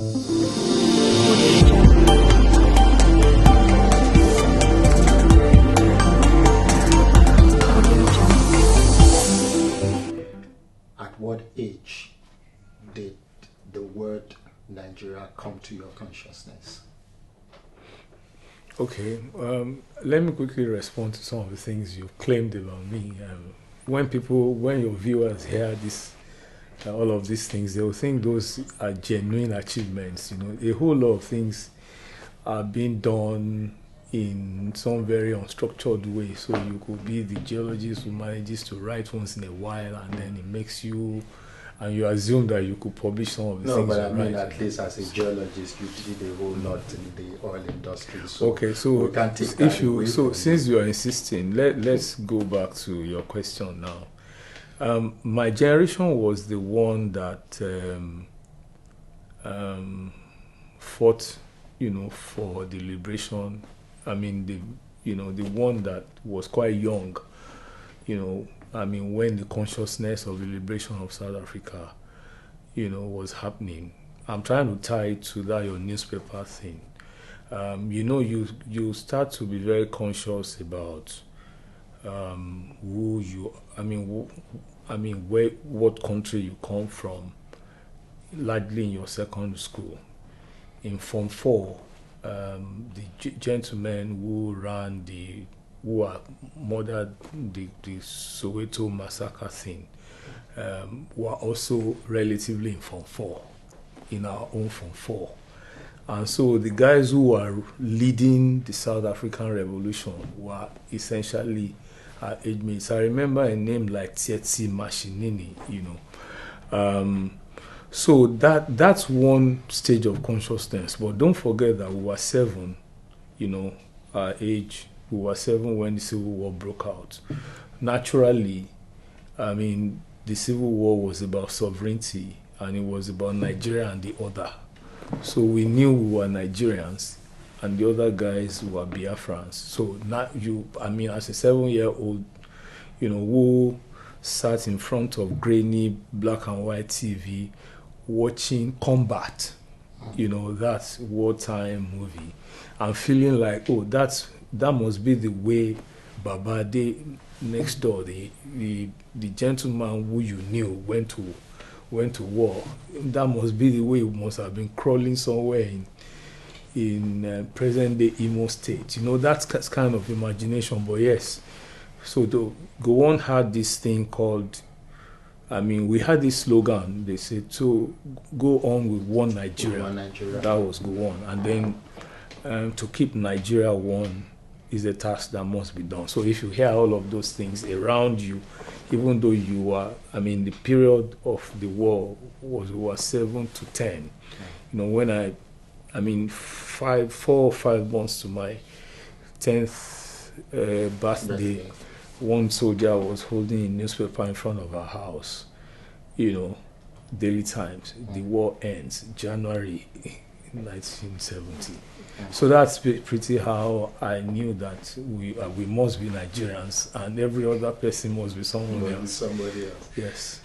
At what age did the word Nigeria come to your consciousness? Okay, let me quickly respond to some of the things you claimed about me. When your viewers hear this, all of these things, they will think those are genuine achievements. A whole lot of things are being done in some very unstructured way. So you could be the geologist who manages to write once in a while, and then it makes you, and you assume that you could publish some of the things. No, but I mean, write. at least as a geologist, you did a whole lot in the oil industry. So okay, so we can't take that away from since you are insisting, let's go back to your question now. My generation was the one that fought, for the liberation. I mean, the one that was quite young, when the consciousness of the liberation of South Africa, was happening. I'm trying to tie it to that your newspaper thing. You start to be very conscious about what country you come from, largely in your secondary school. In Form 4, the gentlemen who murdered the Soweto massacre thing were also relatively in Form 4, in our own Form 4. And so the guys who were leading the South African Revolution were essentially our age mates. I remember a name like Tsetsi Mashinini, So that's one stage of consciousness. But don't forget that we were 7, our age. We were 7 when the Civil War broke out. Naturally, the Civil War was about sovereignty, and it was about Nigeria and the other. So we knew we were Nigerians, and the other guys were Biafrans. So now as a 7-year-old, who sat in front of grainy black and white TV, watching combat, that wartime movie, and feeling like, that must be the way Babade next door, the gentleman who you knew went to war. That must be the way he must have been crawling somewhere in present-day Imo State. That's kind of imagination, but yes. So the Gowon had this thing called, we had this slogan, they said, to go on with one Nigeria. One Nigeria. That was Gowon. And then to keep Nigeria one is a task that must be done. So if you hear all of those things around you, even though you are, the period of the war was 7 to 10. When 4 or 5 months to my 10th birthday, one soldier was holding a newspaper in front of our house, Daily Times. The war ends January 1970. So that's pretty how I knew that we must be Nigerians, and every other person must be someone else. Somebody else. Yes.